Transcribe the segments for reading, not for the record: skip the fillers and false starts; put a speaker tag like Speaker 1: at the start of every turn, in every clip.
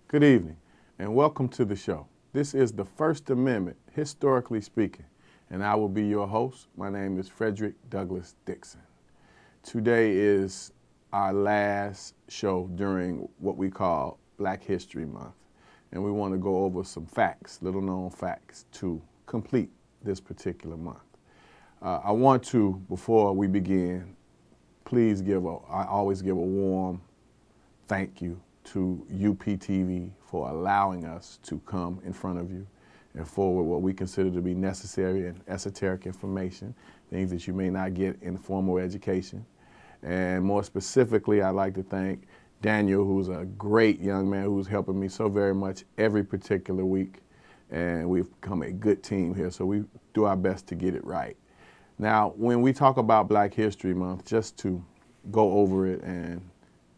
Speaker 1: Good evening, and welcome to the show. This is the First Amendment, historically speaking, and I will be your host. My name is Frederick Douglass Dixon. Today is our last show during what we call Black History Month, and we want to go over some facts, little-known facts, to complete this particular month. I want to, before we begin, please I always give a warm thank you to UPTV for allowing us to come in front of you and forward what we consider to be necessary and esoteric information, things that you may not get in formal education. And more specifically, I'd like to thank Daniel, who's a great young man who's helping me so very much every particular week. And we've become a good team here, so we do our best to get it right. Now, when we talk about Black History Month, just to go over it and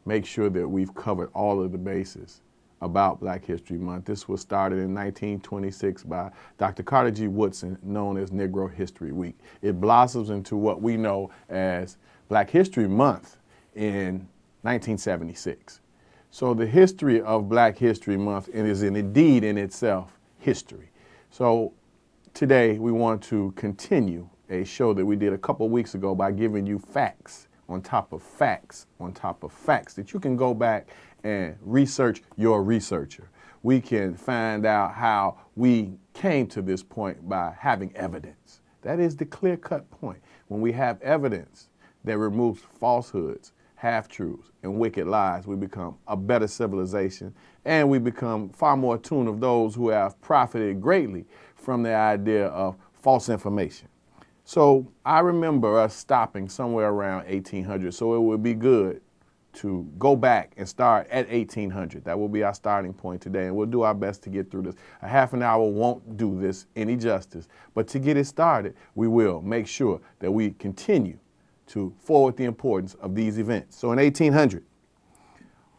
Speaker 1: make sure that we've covered all of the bases about Black History Month. This was started in 1926 by Dr. Carter G. Woodson, known as Negro History Week. It blossoms into what we know as Black History Month in 1976. So the history of Black History Month is indeed in itself history. So today we want to continue a show that we did a couple weeks ago by giving you facts on top of facts on top of facts that you can go back and research your researcher. We can find out how we came to this point by having evidence. That is the clear-cut point. When we have evidence that removes falsehoods, half-truths, and wicked lies, we become a better civilization, and we become far more attuned of those who have profited greatly from the idea of false information. So I remember us stopping somewhere around 1800, so it would be good to go back and start at 1800. That will be our starting point today, and we'll do our best to get through this. A half an hour won't do this any justice, but to get it started, we will make sure that we continue to forward the importance of these events. So in 1800,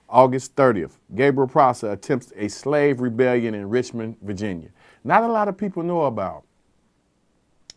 Speaker 1: August 30th, Gabriel Prosser attempts a slave rebellion in Richmond, Virginia. Not a lot of people know about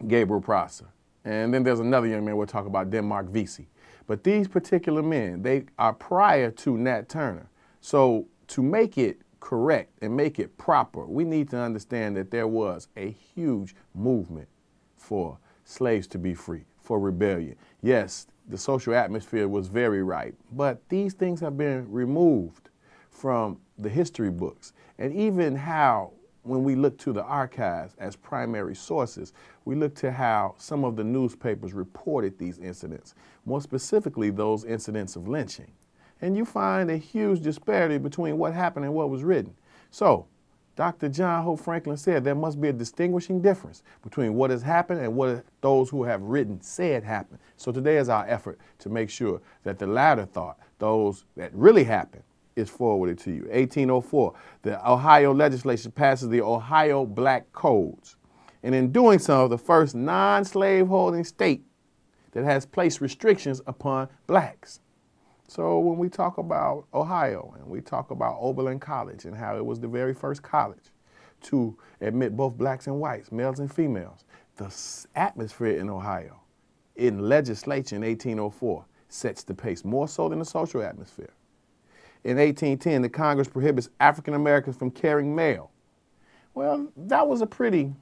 Speaker 1: Gabriel Prosser. And then there's another young man we'll talk about, Denmark Vesey. But these particular men, they are prior to Nat Turner. So to make it correct and make it proper, we need to understand that there was a huge movement for slaves to be free, for rebellion. Yes, the social atmosphere was very right, but these things have been removed from the history books. And even how, when we look to the archives as primary sources, we look to how some of the newspapers reported these incidents, more specifically those incidents of lynching. And you find a huge disparity between what happened and what was written. So Dr. John Hope Franklin said there must be a distinguishing difference between what has happened and what those who have written said happened. So today is our effort to make sure that the latter thought, those that really happened, is forwarded to you. 1804, the Ohio legislature passes the Ohio Black Codes. And in doing so, the first non-slaveholding state that has placed restrictions upon blacks. So when we talk about Ohio and we talk about Oberlin College and how it was the very first college to admit both blacks and whites, males and females, the atmosphere in Ohio in legislation in 1804 sets the pace, more so than the social atmosphere. In 1810, the Congress prohibits African Americans from carrying mail. Well, that was a pretty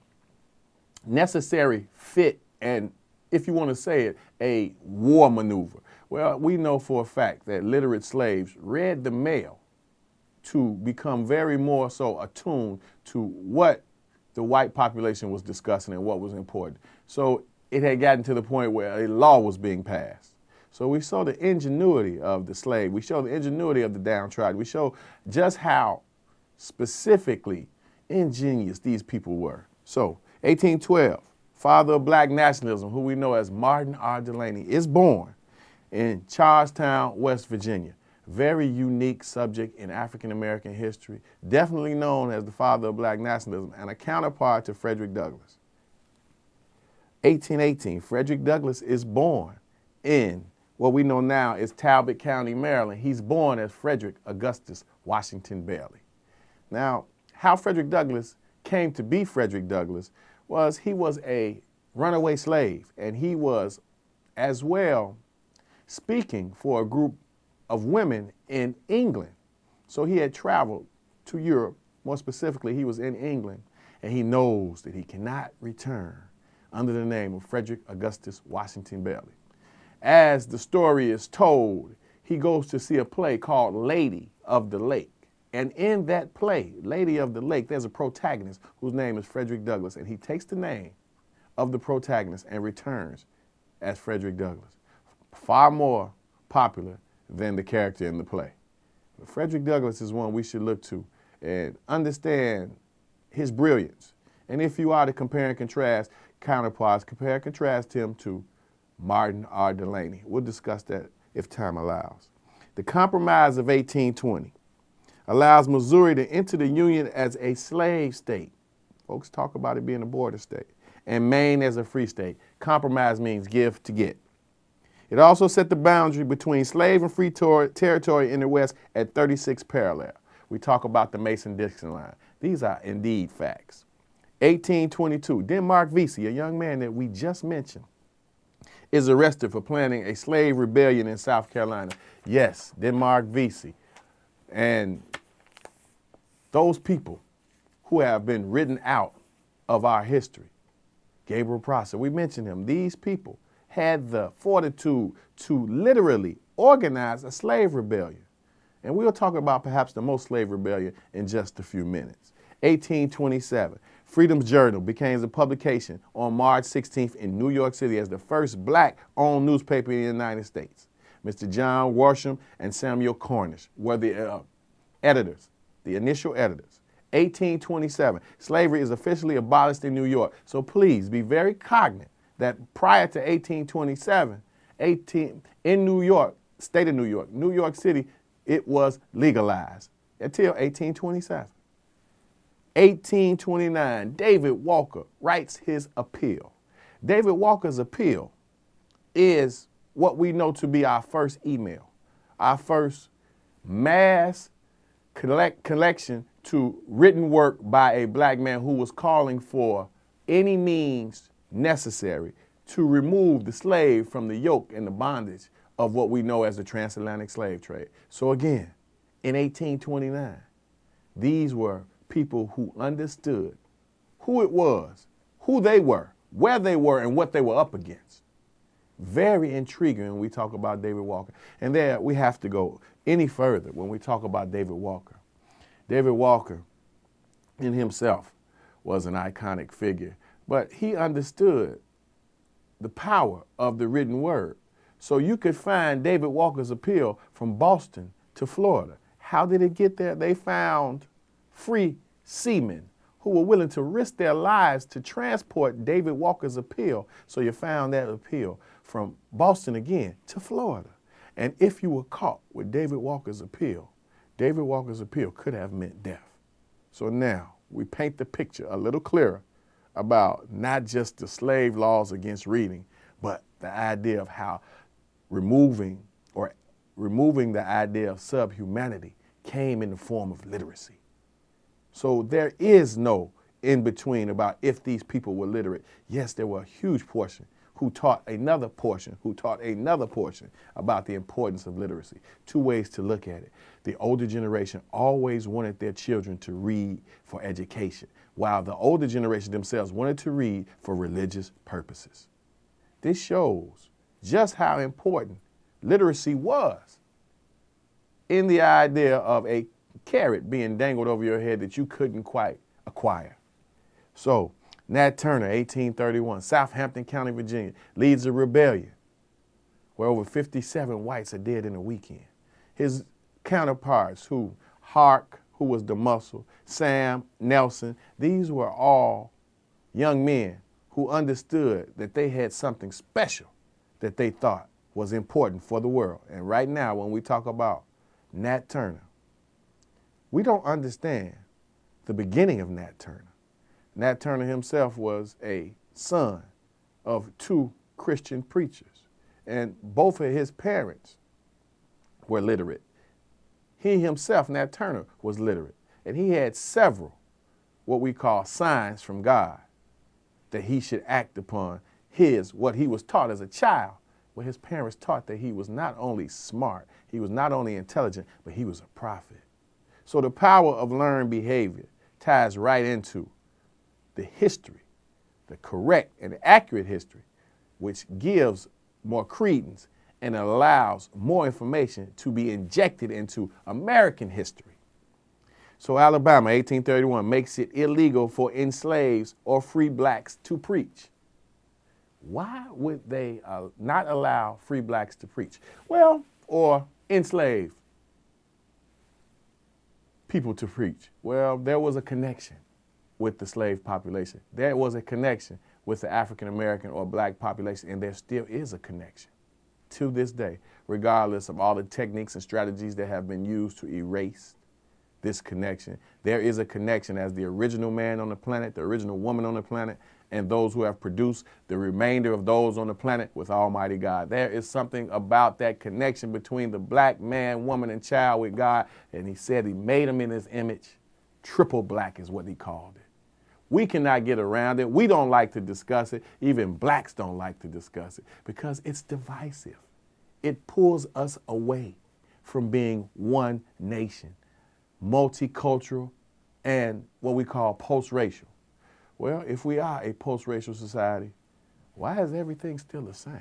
Speaker 1: necessary fit and, if you want to say it, a war maneuver. Well, we know for a fact that literate slaves read the mail to become very more so attuned to what the white population was discussing and what was important. So it had gotten to the point where a law was being passed. So we saw the ingenuity of the slave. We show the ingenuity of the downtrodden. We show just how specifically ingenious these people were. So 1812, father of black nationalism, who we know as Martin R. Delaney, is born in Charlestown, West Virginia. Very unique subject in African-American history, definitely known as the father of black nationalism and a counterpart to Frederick Douglass. 1818, Frederick Douglass is born in what we know now is Talbot County, Maryland. He's born as Frederick Augustus Washington Bailey. Now, how Frederick Douglass came to be Frederick Douglass was he was a runaway slave, and he was as well speaking for a group of women in England. So he had traveled to Europe. More specifically, he was in England, and he knows that he cannot return under the name of Frederick Augustus Washington Bailey. As the story is told, he goes to see a play called Lady of the Lake. And in that play, Lady of the Lake, there's a protagonist whose name is Frederick Douglass, and he takes the name of the protagonist and returns as Frederick Douglass. Far more popular than the character in the play. But Frederick Douglass is one we should look to and understand his brilliance. And if you are to compare and contrast counterparts, compare and contrast him to Martin R. Delaney. We'll discuss that if time allows. The Compromise of 1820 allows Missouri to enter the Union as a slave state. Folks talk about it being a border state. And Maine as a free state. Compromise means give to get. It also set the boundary between slave and free territory in the West at 36 parallel. We talk about the Mason-Dixon line. These are indeed facts. 1822, Denmark Vesey, a young man that we just mentioned, is arrested for planning a slave rebellion in South Carolina. Yes, Denmark Vesey. And those people who have been written out of our history, Gabriel Prosser, we mentioned him. These people had the fortitude to literally organize a slave rebellion. And we'll talk about perhaps the most slave rebellion in just a few minutes. 1827, Freedom's Journal became a publication on March 16th in New York City as the first black-owned newspaper in the United States. Mr. John Worsham and Samuel Cornish were the editors, the initial editors. 1827, slavery is officially abolished in New York. So please be very cognizant that prior to 1827, in New York, state of New York, New York City, it was legalized until 1827. 1829, David Walker writes his appeal. David Walker's appeal is what we know to be our first email, our first mass collection to written work by a black man who was calling for any means necessary to remove the slave from the yoke and the bondage of what we know as the transatlantic slave trade. So again, in 1829, these were people who understood who it was, who they were, where they were, and what they were up against. Very intriguing when we talk about David Walker. And there we have to go any further when we talk about David Walker. David Walker in himself was an iconic figure, but he understood the power of the written word. So you could find David Walker's appeal from Boston to Florida. How did it get there? They found free seamen who were willing to risk their lives to transport David Walker's appeal. So you found that appeal from Boston again to Florida. And if you were caught with David Walker's appeal could have meant death. So now we paint the picture a little clearer about not just the slave laws against reading, but the idea of how removing the idea of subhumanity came in the form of literacy. So there is no in between about if these people were literate. Yes, there were a huge portion who taught another portion, about the importance of literacy. Two ways to look at it. The older generation always wanted their children to read for education, while the older generation themselves wanted to read for religious purposes. This shows just how important literacy was in the idea of a carrot being dangled over your head that you couldn't quite acquire. So, Nat Turner, 1831, Southampton County, Virginia, leads a rebellion where over 57 whites are dead in a weekend. His counterparts, Hark, who was the muscle, Sam, Nelson, these were all young men who understood that they had something special that they thought was important for the world. And right now, when we talk about Nat Turner, we don't understand the beginning of Nat Turner. Nat Turner himself was a son of two Christian preachers, and both of his parents were literate. He himself, Nat Turner, was literate, and he had several what we call signs from God that he should act upon what he was taught as a child, where his parents taught that he was not only smart, he was not only intelligent, but he was a prophet. So the power of learned behavior ties right into the history, the correct and accurate history, which gives more credence and allows more information to be injected into American history. So Alabama, 1831, makes it illegal for enslaved or free blacks to preach. Why would they not allow free blacks to preach? Well, or enslaved people to preach? Well, there was a connection with the slave population. There was a connection with the African American or black population, and there still is a connection to this day, regardless of all the techniques and strategies that have been used to erase this connection. There is a connection as the original man on the planet, the original woman on the planet, and those who have produced the remainder of those on the planet with Almighty God. There is something about that connection between the black man, woman, and child with God, and he said he made them in his image. Triple black is what he called it. We cannot get around it. We don't like to discuss it. Even blacks don't like to discuss it because it's divisive. It pulls us away from being one nation, multicultural, and what we call post-racial. Well, if we are a post-racial society, why is everything still the same?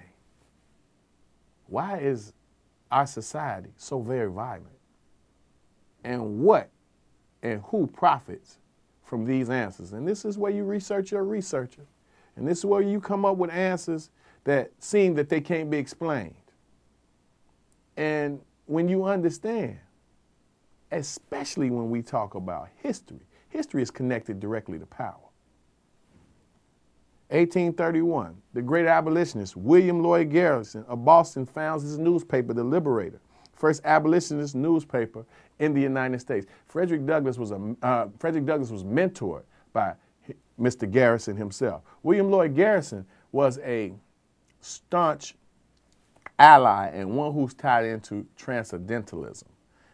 Speaker 1: Why is our society so very violent? And what and who profits from these answers? And this is where you research your researcher. And this is where you come up with answers that seem that they can't be explained. And when you understand, especially when we talk about history, history is connected directly to power. 1831, the great abolitionist William Lloyd Garrison of Boston founds his newspaper, The Liberator, first abolitionist newspaper in the United States. Frederick Douglass was mentored by Mr. Garrison himself. William Lloyd Garrison was a staunch ally and one who's tied into transcendentalism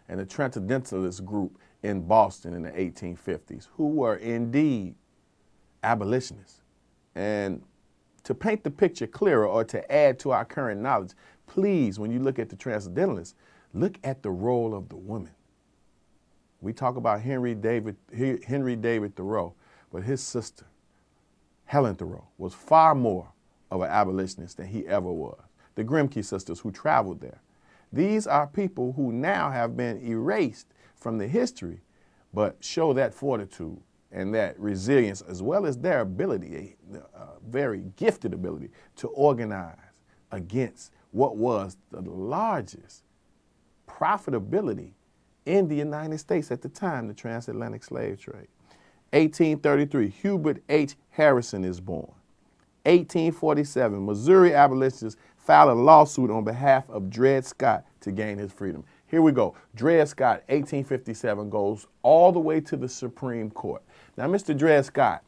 Speaker 1: and the transcendentalist group in Boston in the 1850s, who were indeed abolitionists. And to paint the picture clearer or to add to our current knowledge, please, when you look at the transcendentalists, look at the role of the woman. We talk about Henry David Thoreau, but his sister, Helen Thoreau, was far more of an abolitionist than he ever was. The Grimke sisters who traveled there. These are people who now have been erased from the history, but show that fortitude and that resilience, as well as their ability, a very gifted ability to organize against what was the largest profitability in the United States at the time, the transatlantic slave trade. 1833, Hubert H. Harrison is born. 1847, Missouri abolitionists filed a lawsuit on behalf of Dred Scott to gain his freedom. Here we go. Dred Scott, 1857, goes all the way to the Supreme Court. Now, Mr. Dred Scott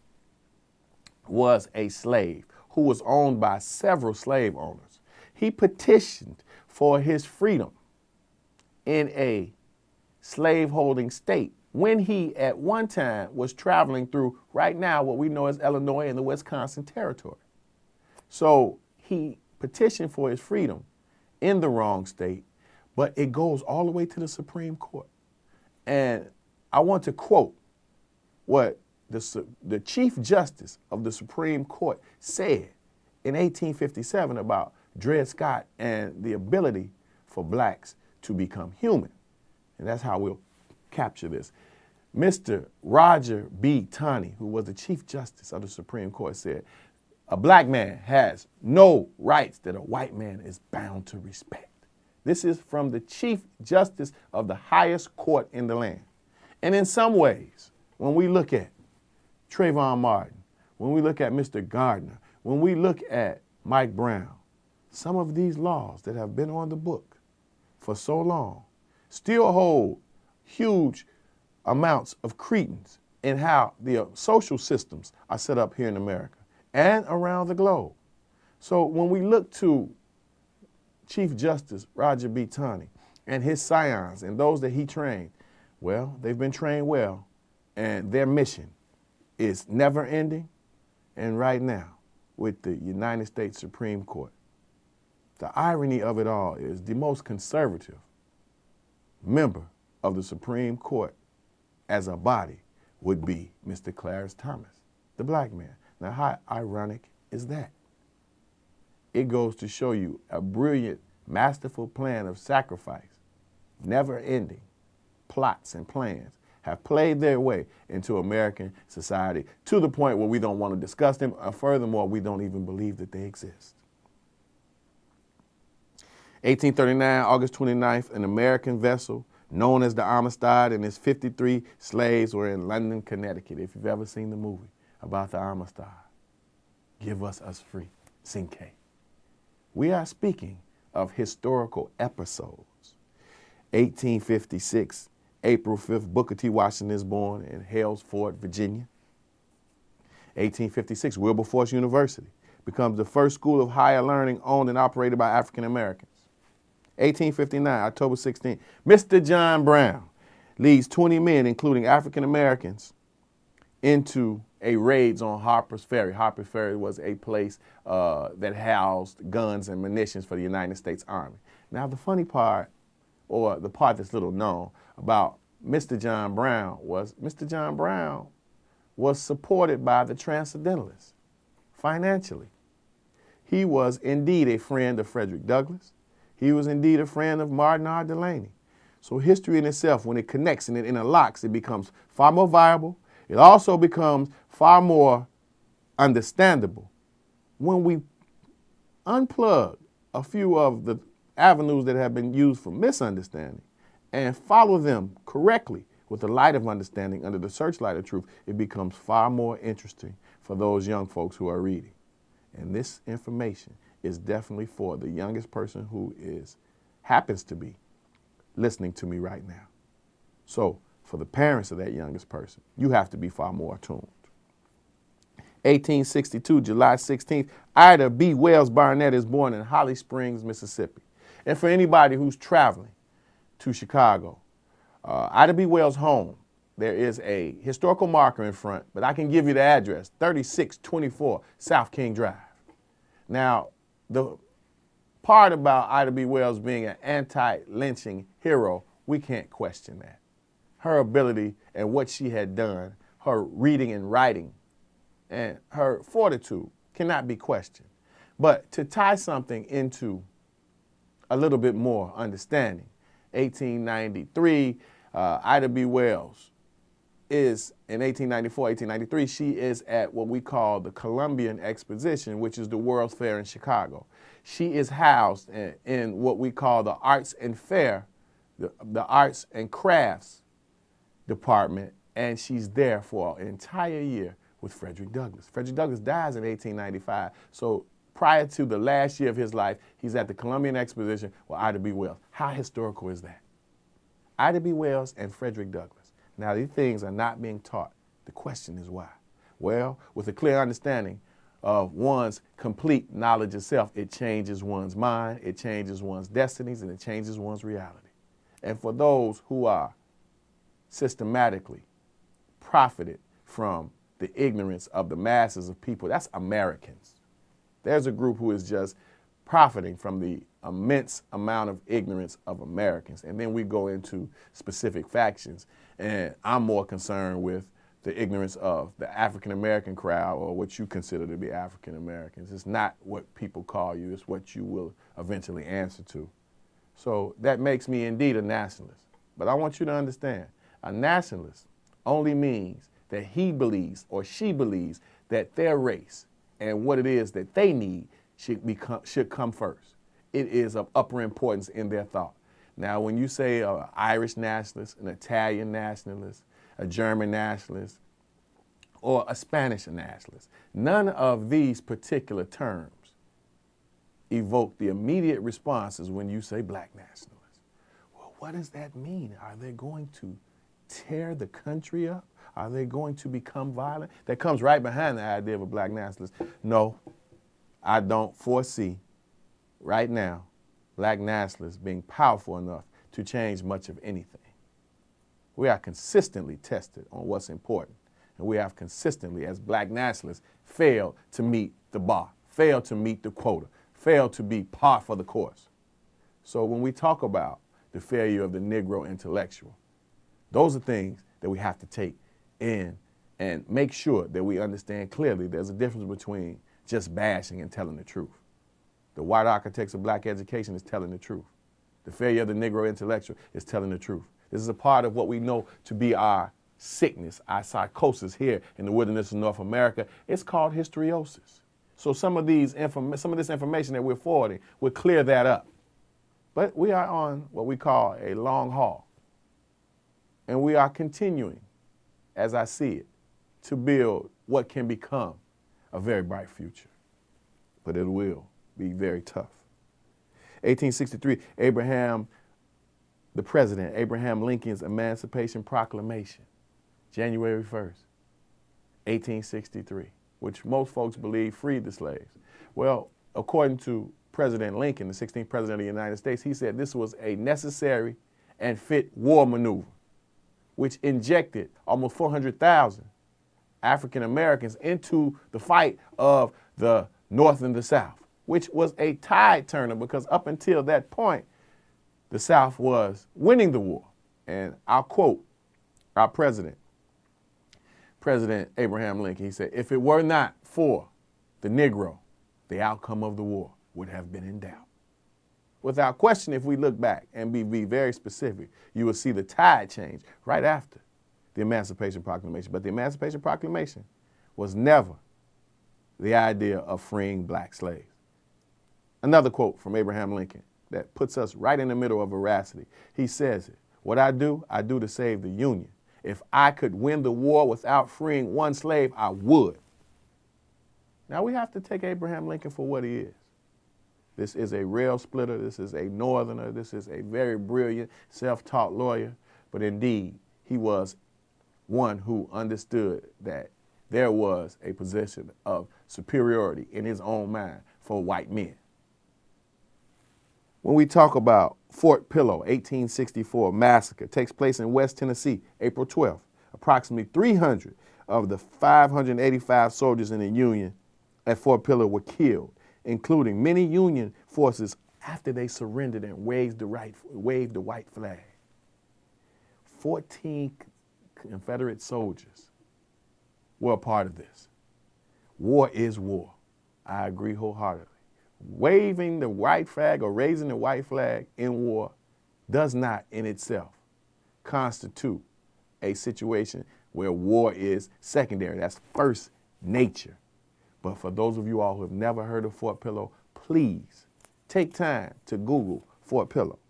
Speaker 1: was a slave who was owned by several slave owners. He petitioned for his freedom in a slave-holding state when he, at one time, was traveling through, right now, what we know as Illinois and the Wisconsin Territory. So he petitioned for his freedom in the wrong state, but it goes all the way to the Supreme Court. And I want to quote what the Chief Justice of the Supreme Court said in 1857 about Dred Scott and the ability for blacks to become human. And that's how we'll capture this. Mr. Roger B. Taney, who was the Chief Justice of the Supreme Court, said, "A black man has no rights that a white man is bound to respect." This is from the Chief Justice of the highest court in the land. And in some ways, when we look at Trayvon Martin, when we look at Mr. Gardner, when we look at Mike Brown, some of these laws that have been on the book for so long still hold huge amounts of credence in how the social systems are set up here in America and around the globe. So when we look to Chief Justice Roger B. Taney and his scions and those that he trained, well, they've been trained well, and their mission is never ending. And right now, with the United States Supreme Court, the irony of it all is the most conservative member of the Supreme Court as a body would be Mr. Clarence Thomas, the black man. Now, how ironic is that? It goes to show you a brilliant, masterful plan of sacrifice, never-ending plots and plans have played their way into American society to the point where we don't want to discuss them, or furthermore, we don't even believe that they exist. 1839, August 29th, an American vessel known as the Amistad and its 53 slaves were in London, Connecticut. If you've ever seen the movie about the Amistad, give us free, Cinque. We are speaking of historical episodes. 1856, April 5th, Booker T. Washington is born in Hales Fort, Virginia. 1856, Wilberforce University becomes the first school of higher learning owned and operated by African Americans. 1859, October 16th, Mr. John Brown leads 20 men, including African Americans, into a raids on Harper's Ferry. Harper's Ferry was a place that housed guns and munitions for the United States Army. Now, the funny part, or the part that's little known about Mr. John Brown was supported by the Transcendentalists financially. He was indeed a friend of Frederick Douglass. He was indeed a friend of Martin R. Delaney. So history in itself, when it connects and it interlocks, it becomes far more viable. It also becomes far more understandable when we unplug a few of the avenues that have been used for misunderstanding and follow them correctly with the light of understanding under the searchlight of truth. It becomes far more interesting for those young folks who are reading. And this information is definitely for the youngest person who happens to be listening to me right now. So for the parents of that youngest person, you have to be far more attuned. 1862, July 16th, Ida B. Wells Barnett is born in Holly Springs, Mississippi. And for anybody who's traveling to Chicago, Ida B. Wells' home, there is a historical marker in front, but I can give you the address, 3624 South King Drive. Now, the part about Ida B. Wells being an anti-lynching hero, we can't question that. Her ability and what she had done, her reading and writing, and her fortitude cannot be questioned. But to tie something into a little bit more understanding, 1893, Ida B. Wells is, in 1894, 1893, she is at what we call the Columbian Exposition, which is the World's Fair in Chicago. She is housed in what we call the Arts and Fair, the Arts and Crafts department, and she's there for an entire year with Frederick Douglass. Frederick Douglass dies in 1895, so prior to the last year of his life, he's at the Columbian Exposition with Ida B. Wells. How historical is that? Ida B. Wells and Frederick Douglass. Now, these things are not being taught. The question is why? Well, with a clear understanding of one's complete knowledge of self, it changes one's mind, it changes one's destinies, and it changes one's reality. And for those who are systematically profited from the ignorance of the masses of people, that's Americans. There's a group who is just profiting from the immense amount of ignorance of Americans. And then we go into specific factions, and I'm more concerned with the ignorance of the African-American crowd, or what you consider to be African-Americans. It's not what people call you, it's what you will eventually answer to. So that makes me indeed a nationalist. But I want you to understand, a nationalist only means that he believes or she believes that their race and what it is that they need should come first. It is of upper importance in their thought. Now, when you say an Irish nationalist, an Italian nationalist, a German nationalist, or a Spanish nationalist, none of these particular terms evoke the immediate responses when you say black nationalist. Well, what does that mean? Are they going to tear the country up? Are they going to become violent? That comes right behind the idea of a black nationalist. No, I don't foresee right now black nationalists being powerful enough to change much of anything. We are consistently tested on what's important, and we have consistently, as black nationalists, failed to meet the bar, failed to meet the quota, failed to be par for the course. So when we talk about the failure of the Negro intellectual, those are things that we have to take in and make sure that we understand clearly there's a difference between just bashing and telling the truth. The white architects of black education is telling the truth. The failure of the Negro intellectual is telling the truth. This is a part of what we know to be our sickness, our psychosis here in the wilderness of North America. It's called histriosis. So some of this information that we're forwarding will clear that up. But we are on what we call a long haul. And we are continuing, as I see it, to build what can become a very bright future. But it will be very tough. 1863, the president, Abraham Lincoln's Emancipation Proclamation, January 1st, 1863, which most folks believe freed the slaves. Well, according to President Lincoln, the 16th president of the United States, he said this was a necessary and fit war maneuver, which injected almost 400,000 African Americans into the fight of the North and the South, which was a tide turner because up until that point, the South was winning the war. And I'll quote our president, President Abraham Lincoln. He said, "If it were not for the Negro, the outcome of the war would have been in doubt." Without question, if we look back and be very specific, you will see the tide change right after the Emancipation Proclamation. But the Emancipation Proclamation was never the idea of freeing black slaves. Another quote from Abraham Lincoln that puts us right in the middle of veracity. He says it, "What I do to save the Union. If I could win the war without freeing one slave, I would." Now we have to take Abraham Lincoln for what he is. This is a rail splitter. This is a Northerner. This is a very brilliant, self-taught lawyer. But indeed, he was one who understood that there was a position of superiority in his own mind for white men. When we talk about Fort Pillow, 1864 massacre, takes place in West Tennessee, April 12th. Approximately 300 of the 585 soldiers in the Union at Fort Pillow were killed, including many Union forces after they surrendered and waved the white flag. 14 Confederate soldiers were a part of this. War is war. I agree wholeheartedly. Waving the white flag or raising the white flag in war does not in itself constitute a situation where war is secondary. That's first nature. But for those of you all who have never heard of Fort Pillow, please take time to Google Fort Pillow.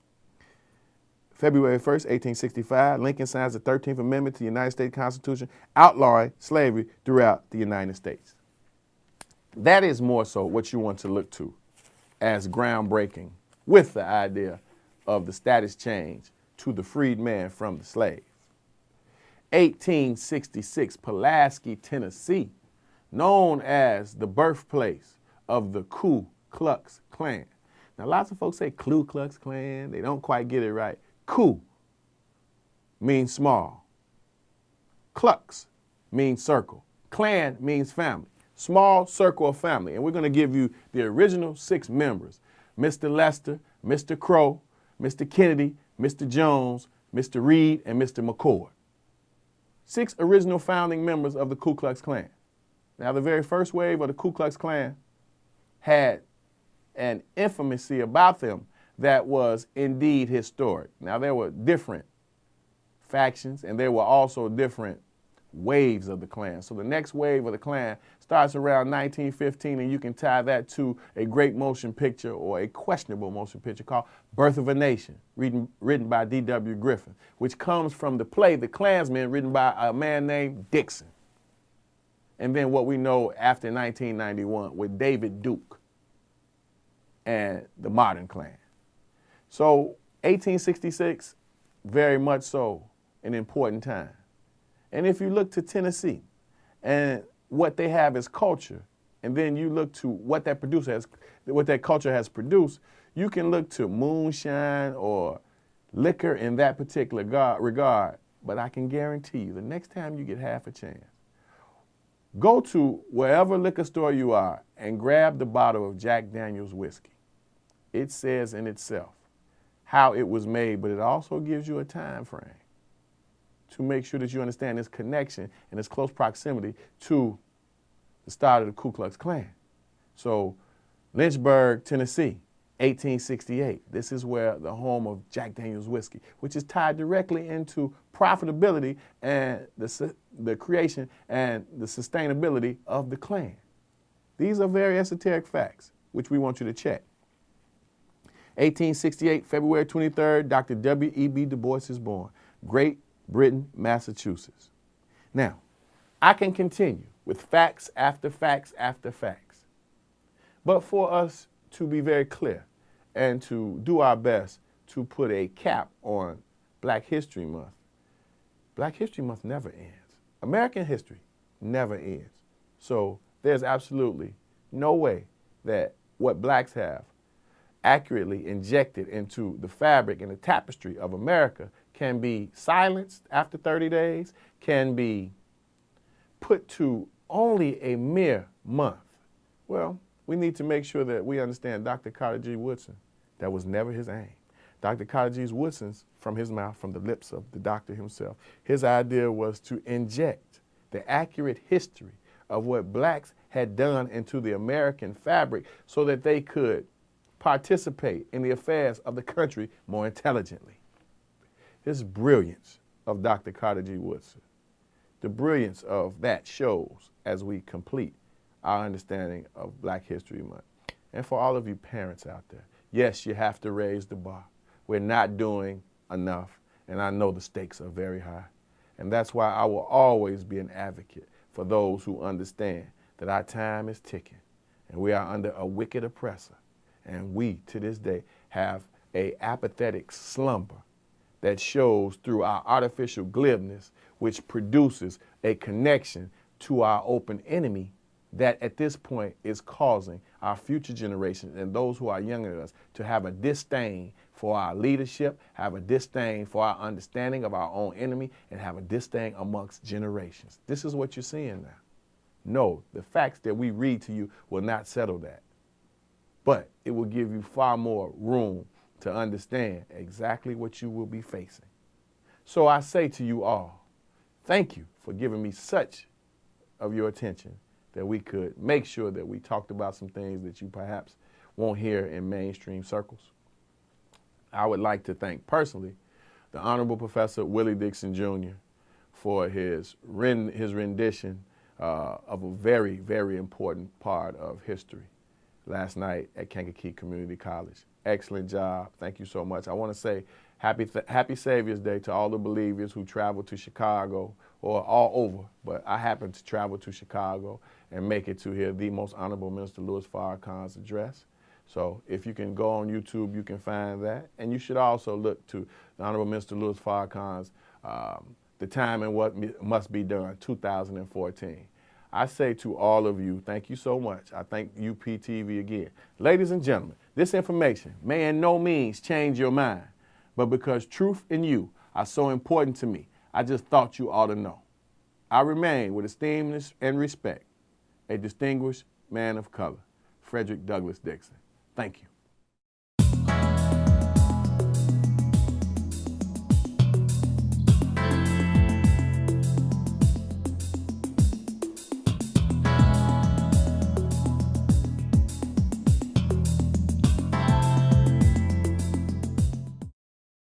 Speaker 1: February 1st, 1865, Lincoln signs the 13th Amendment to the United States Constitution, outlawing slavery throughout the United States. That is more so what you want to look to as groundbreaking with the idea of the status change to the freed man from the slave. 1866, Pulaski, Tennessee, known as the birthplace of the Ku Klux Klan. Now, lots of folks say Ku Klux Klan. They don't quite get it right. Ku means small. Klux means circle. Klan means family. Small circle of family. And we're going to give you the original 6 members: Mr. Lester, Mr. Crow, Mr. Kennedy, Mr. Jones, Mr. Reed, and Mr. McCord. 6 original founding members of the Ku Klux Klan. Now, the very first wave of the Ku Klux Klan had an infamy about them that was indeed historic. Now, there were different factions, and there were also different waves of the Klan. So the next wave of the Klan starts around 1915, and you can tie that to a great motion picture or a questionable motion picture called Birth of a Nation, written by D.W. Griffith, which comes from the play The Klansman, written by a man named Dixon. And then what we know after 1991 with David Duke and the modern Klan. So 1866, very much so an important time. And if you look to Tennessee and what they have as culture, and then you look to what that culture has produced, you can look to moonshine or liquor in that particular regard. But I can guarantee you, the next time you get half a chance, go to wherever liquor store you are and grab the bottle of Jack Daniel's whiskey. It says in itself how it was made, but it also gives you a time frame. to make sure that you understand this connection and this close proximity to the start of the Ku Klux Klan. So Lynchburg, Tennessee, 1868. This is where the home of Jack Daniel's whiskey, which is tied directly into profitability and the creation and the sustainability of the Klan. These are very esoteric facts, which we want you to check. 1868, February 23rd, Dr. W.E.B. Du Bois is born. Great Britain, Massachusetts. Now, I can continue with facts after facts after facts. But for us to be very clear and to do our best to put a cap on Black History Month, Black History Month never ends. American history never ends. So there's absolutely no way that what blacks have accurately injected into the fabric and the tapestry of America can be silenced after 30 days, can be put to only a mere month. Well, we need to make sure that we understand Dr. Carter G. Woodson. That was never his aim. Dr. Carter G. Woodson's, from his mouth, from the lips of the doctor himself, his idea was to inject the accurate history of what blacks had done into the American fabric so that they could participate in the affairs of the country more intelligently. This brilliance of Dr. Carter G. Woodson, the brilliance of that shows as we complete our understanding of Black History Month. And for all of you parents out there, yes, you have to raise the bar. We're not doing enough, and I know the stakes are very high. And that's why I will always be an advocate for those who understand that our time is ticking and we are under a wicked oppressor. And we, to this day, have an apathetic slumber that shows through our artificial glibness, which produces a connection to our open enemy that at this point is causing our future generations and those who are younger than us to have a disdain for our leadership, have a disdain for our understanding of our own enemy, and have a disdain amongst generations. This is what you're seeing now. No, the facts that we read to you will not settle that. But it will give you far more room to understand exactly what you will be facing. So I say to you all, thank you for giving me such of your attention that we could make sure that we talked about some things that you perhaps won't hear in mainstream circles. I would like to thank personally the Honorable Professor Willie Dixon Jr. for his rendition of a very, very important part of history last night at Kankakee Community College. Excellent job. Thank you so much. I want to say happy Savior's Day to all the believers who travel to Chicago or all over, but I happen to travel to Chicago and make it to hear the Most Honorable Minister Louis Farrakhan's address. So if you can go on YouTube, you can find that. And you should also look to the Honorable Minister Louis Farrakhan's The Time and What Must Be Done, 2014. I say to all of you, thank you so much. I thank UPTV again. Ladies and gentlemen, this information may in no means change your mind, but because truth and you are so important to me, I just thought you ought to know. I remain with esteem and respect, a distinguished man of color, Frederick Douglass Dixon. Thank you.